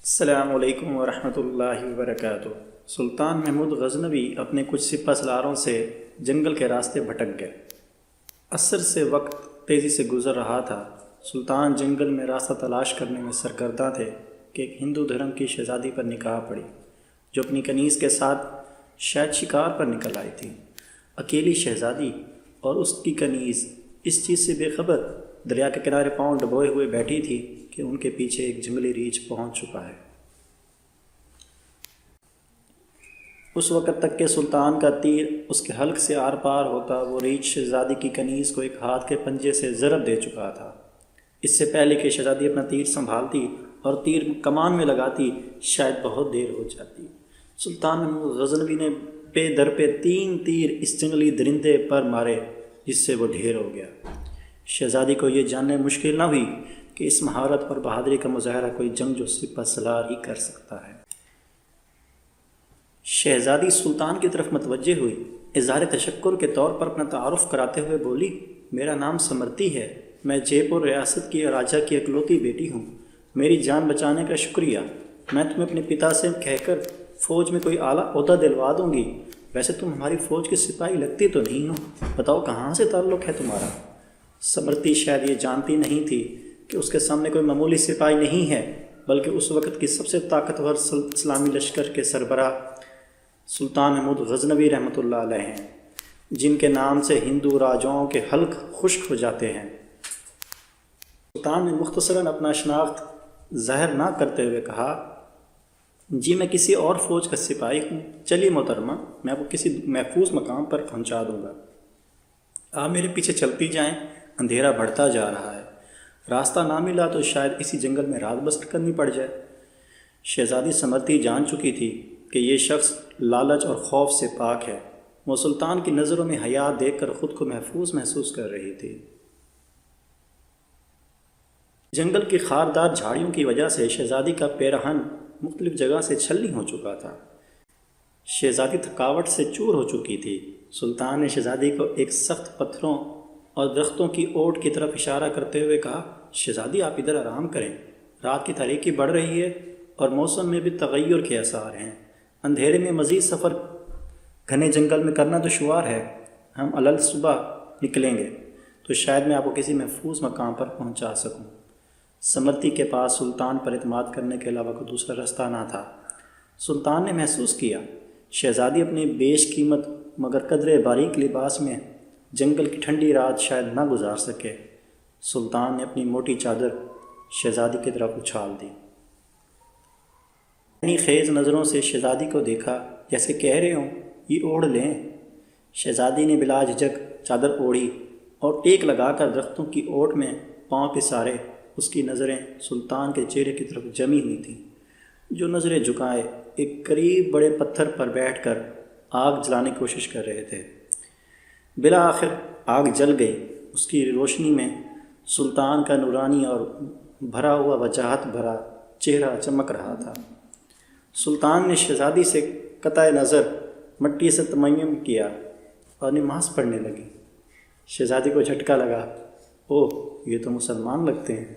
السلام علیکم ورحمۃ اللہ وبرکاتہ۔ سلطان محمود غزنوی اپنے کچھ سپہ سالاروں سے جنگل کے راستے بھٹک گئے۔ عصر سے وقت تیزی سے گزر رہا تھا۔ سلطان جنگل میں راستہ تلاش کرنے میں سرگرداں تھے کہ ایک ہندو دھرم کی شہزادی پر نگاہ پڑی، جو اپنی کنیز کے ساتھ شاید شکار پر نکل آئی تھی۔ اکیلی شہزادی اور اس کی کنیز اس چیز سے بے خبر دریا کے کنارے پاؤں ڈبوئے ہوئے بیٹھی تھی کہ ان کے پیچھے ایک جنگلی ریچھ پہنچ چکا ہے۔ اس وقت تک کہ سلطان کا تیر اس کے حلق سے آر پار ہوتا، وہ ریچھ شہزادی کی کنیز کو ایک ہاتھ کے پنجے سے ضرب دے چکا تھا۔ اس سے پہلے کہ شہزادی اپنا تیر سنبھالتی اور تیر کمان میں لگاتی، شاید بہت دیر ہو جاتی۔ سلطان محمود غزنوی نے پے در پہ 3 تیر اس جنگلی درندے پر مارے، جس سے وہ ڈھیر ہو گیا۔ شہزادی کو یہ جاننے مشکل نہ ہوئی کہ اس مہارت اور بہادری کا مظاہرہ کوئی جنگجو سپہ سالار ہی کر سکتا ہے۔ شہزادی سلطان کی طرف متوجہ ہوئی، اظہار تشکر کے طور پر اپنا تعارف کراتے ہوئے بولی، میرا نام سمرتی ہے، میں جے پور ریاست کی راجہ کی اکلوتی بیٹی ہوں، میری جان بچانے کا شکریہ۔ میں تمہیں اپنے پتا سے کہہ کر فوج میں کوئی اعلیٰ عہدہ دلوا دوں گی۔ ویسے تم ہماری فوج کی سپاہی لگتی تو نہیں ہو، بتاؤ کہاں سے تعلق ہے تمہارا؟ سمرتی شاید یہ جانتی نہیں تھی کہ اس کے سامنے کوئی معمولی سپاہی نہیں ہے، بلکہ اس وقت کی سب سے طاقتور اسلامی لشکر کے سربراہ سلطان محمود غزنوی رحمۃ اللہ علیہ ہیں، جن کے نام سے ہندو راجاؤں کے حلق خشک ہو جاتے ہیں۔ سلطان نے مختصراً اپنا شناخت ظاہر نہ کرتے ہوئے کہا، جی میں کسی اور فوج کا سپاہی ہوں، چلیے محترمہ، میں آپ کو کسی محفوظ مقام پر پہنچا دوں گا، آپ میرے پیچھے چلتی جائیں، اندھیرا بڑھتا جا رہا ہے، راستہ نہ ملا تو شاید اسی جنگل میں رات بسر کرنی پڑ جائے۔ شہزادی سمرتی جان چکی تھی کہ یہ شخص لالچ اور خوف سے پاک ہے۔ وہ سلطان کی نظروں میں حیا دیکھ کر خود کو محفوظ محسوس کر رہی تھی۔ جنگل کی خاردار جھاڑیوں کی وجہ سے شہزادی کا پیرہن مختلف جگہ سے چھلنی ہو چکا تھا۔ شہزادی تھکاوٹ سے چور ہو چکی تھی۔ سلطان نے شہزادی کو ایک سخت پتھروں اور درختوں کی اوٹ کی طرف اشارہ کرتے ہوئے کہا، شہزادی آپ ادھر آرام کریں، رات کی تاریکی بڑھ رہی ہے اور موسم میں بھی تغیر کے آثار ہیں، اندھیرے میں مزید سفر گھنے جنگل میں کرنا دشوار ہے، ہم علل صبح نکلیں گے تو شاید میں آپ کو کسی محفوظ مقام پر پہنچا سکوں۔ سمرتی کے پاس سلطان پر اعتماد کرنے کے علاوہ کوئی دوسرا راستہ نہ تھا۔ سلطان نے محسوس کیا شہزادی اپنی بیش قیمت مگر قدرے باریک لباس میں جنگل کی ٹھنڈی رات شاید نہ گزار سکے۔ سلطان نے اپنی موٹی چادر شہزادی کی طرف اچھال دی، خیز نظروں سے شہزادی کو دیکھا، جیسے کہہ رہے ہوں یہ اوڑھ لیں۔ شہزادی نے بلا جھجک چادر اوڑھی اور ٹیک لگا کر درختوں کی اوٹ میں پاؤں پسارے۔ اس کی نظریں سلطان کے چہرے کی طرف جمی ہوئی تھیں، جو نظریں جھکائے ایک قریب بڑے پتھر پر بیٹھ کر آگ جلانے کی کوشش کر رہے تھے۔ بالآخر آگ جل گئی۔ اس کی روشنی میں سلطان کا نورانی اور بھرا ہوا وجاہت بھرا چہرہ چمک رہا تھا۔ سلطان نے شہزادی سے قطع نظر مٹی سے تیمم کیا اور نماز پڑھنے لگی۔ شہزادی کو جھٹکا لگا، اوہ یہ تو مسلمان لگتے ہیں۔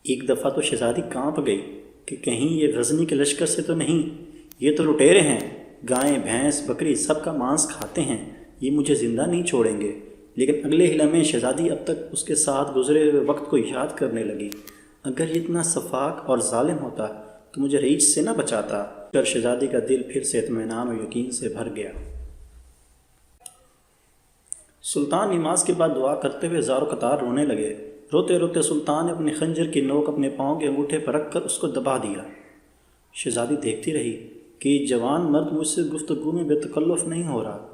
ایک دفعہ تو شہزادی کانپ گئی کہ کہیں یہ غزنی کے لشکر سے تو نہیں، یہ تو لٹیرے ہیں، گائیں بھینس بکری سب کا مانس کھاتے ہیں، یہ مجھے زندہ نہیں چھوڑیں گے۔ لیکن اگلے ہی لمحے شہزادی اب تک اس کے ساتھ گزرے ہوئے وقت کو یاد کرنے لگی، اگر یہ اتنا شفاق اور ظالم ہوتا تو مجھے ریچھ سے نہ بچاتا۔ پھر شہزادی کا دل پھر سے اطمینان و یقین سے بھر گیا۔ سلطان نماز کے بعد دعا کرتے ہوئے زار و قطار رونے لگے۔ روتے روتے سلطان نے اپنے خنجر کی نوک اپنے پاؤں کے انگوٹھے پر رکھ کر اس کو دبا دیا۔ شہزادی دیکھتی رہی کہ یہ جوان مرد مجھ سے گفتگو میں بے تکلف نہیں ہو رہا۔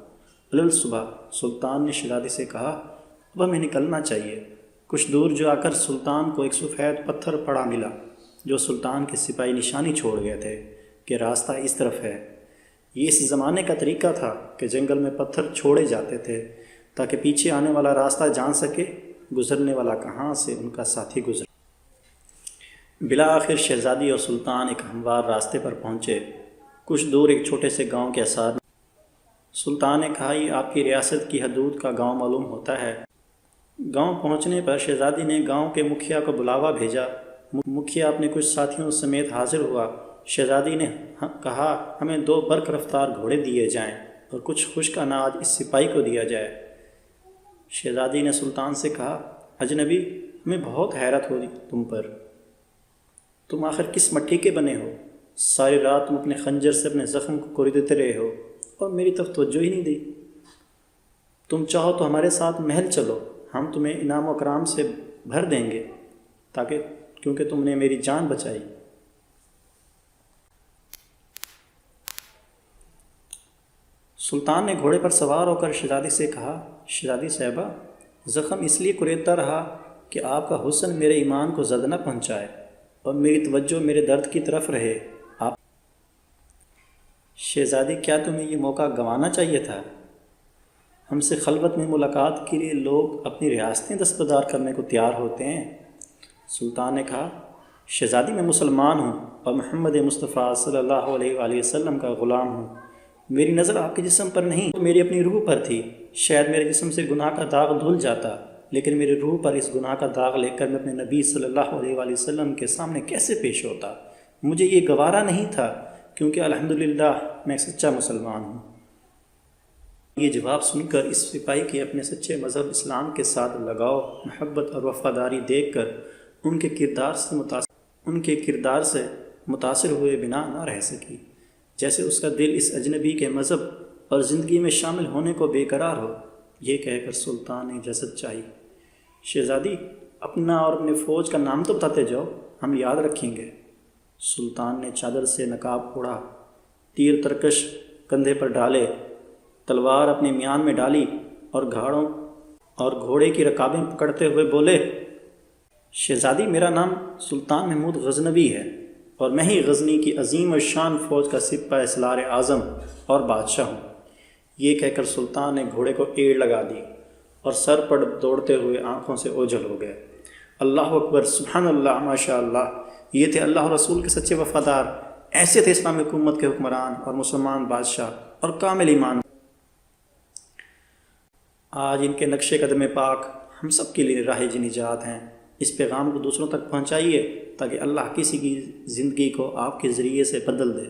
علل صبح سلطان نے شہزادی سے کہا، اب ہمیں نکلنا چاہیے۔ کچھ دور جا کر سلطان کو ایک سفید پتھر پڑا ملا، جو سلطان کے سپاہی نشانی چھوڑ گئے تھے کہ راستہ اس طرف ہے۔ یہ اس زمانے کا طریقہ تھا کہ جنگل میں پتھر چھوڑے جاتے تھے تاکہ پیچھے آنے والا راستہ جان سکے گزرنے والا کہاں سے ان کا ساتھی گزرا۔ بالآخر شہزادی اور سلطان ایک ہموار راستے پر پہنچے۔ کچھ دور ایک چھوٹے سے گاؤں کے آثار میں سلطان نے کہا، یہ آپ کی ریاست کی حدود کا گاؤں معلوم ہوتا ہے۔ گاؤں پہنچنے پر شہزادی نے گاؤں کے مکھیا کو بلاوا بھیجا مکھیا اپنے کچھ ساتھیوں سمیت حاضر ہوا۔ شہزادی نے کہا ہمیں 2 برق رفتار گھوڑے دیے جائیں اور کچھ خشک اناج اس سپاہی کو دیا جائے۔ شہزادی نے سلطان سے کہا اجنبی، ہمیں بہت حیرت ہوئی تم پر، تم آخر کس مٹی کے بنے ہو؟ ساری رات تم اپنے خنجر سے اپنے زخم کو کوریدتے رہے ہو اور میری طرف توجہ ہی نہیں دی۔ تم چاہو تو ہمارے ساتھ محل چلو، ہم تمہیں انعام و اکرام سے بھر دیں گے، کیونکہ تم نے میری جان بچائی۔ سلطان نے گھوڑے پر سوار ہو کر شہزادی سے کہا شہزادی صاحبہ، زخم اس لیے کوریدتا رہا کہ آپ کا حسن میرے ایمان کو زد نہ پہنچائے اور میری توجہ میرے درد کی طرف رہے۔ شہزادی، کیا تمہیں یہ موقع گنوانا چاہیے تھا؟ ہم سے خلوت میں ملاقات کے لیے لوگ اپنی ریاستیں دستبردار کرنے کو تیار ہوتے ہیں۔ سلطان نے کہا شہزادی، میں مسلمان ہوں اور محمد مصطفیٰ صلی اللہ علیہ وآلہ وسلم کا غلام ہوں۔ میری نظر آپ کے جسم پر نہیں، میری اپنی روح پر تھی۔ شاید میرے جسم سے گناہ کا داغ دھل جاتا، لیکن میری روح پر اس گناہ کا داغ لے کر میں اپنے نبی صلی اللہ علیہ وآلہ وسلم کے سامنے کیسے پیش ہوتا؟ مجھے یہ گوارا نہیں تھا، کیونکہ الحمدللہ میں ایک سچا مسلمان ہوں۔ یہ جواب سن کر اس سپاہی کے اپنے سچے مذہب اسلام کے ساتھ لگاؤ، محبت اور وفاداری دیکھ کر ان کے کردار سے متاثر ہوئے بنا نہ رہ سکی، جیسے اس کا دل اس اجنبی کے مذہب اور زندگی میں شامل ہونے کو بے قرار ہو۔ یہ کہہ کر سلطان نے اجازت چاہی۔ شہزادی، اپنا اور اپنے فوج کا نام تو بتاتے جاؤ، ہم یاد رکھیں گے۔ سلطان نے چادر سے نقاب اوڑھا، تیر ترکش کندھے پر ڈالے، تلوار اپنے میان میں ڈالی اور گھوڑے کی رکابیں پکڑتے ہوئے بولے شہزادی، میرا نام سلطان محمود غزنوی ہے اور میں ہی غزنی کی عظیم و شان فوج کا سپہ سالار اعظم اور بادشاہ ہوں۔ یہ کہہ کر سلطان نے گھوڑے کو ایڑ لگا دی اور سر پر دوڑتے ہوئے آنکھوں سے اوجھل ہو گئے۔ اللہ اکبر، سبحان اللہ، ماشاء اللہ۔ یہ تھے اللہ اور رسول کے سچے وفادار، ایسے تھے اسلامی حکومت کے حکمران اور مسلمان بادشاہ اور کامل ایمان۔ آج ان کے نقش قدم پاک ہم سب کے لیے راہ نجات ہیں۔ اس پیغام کو دوسروں تک پہنچائیے تاکہ اللہ کسی کی زندگی کو آپ کے ذریعے سے بدل دے۔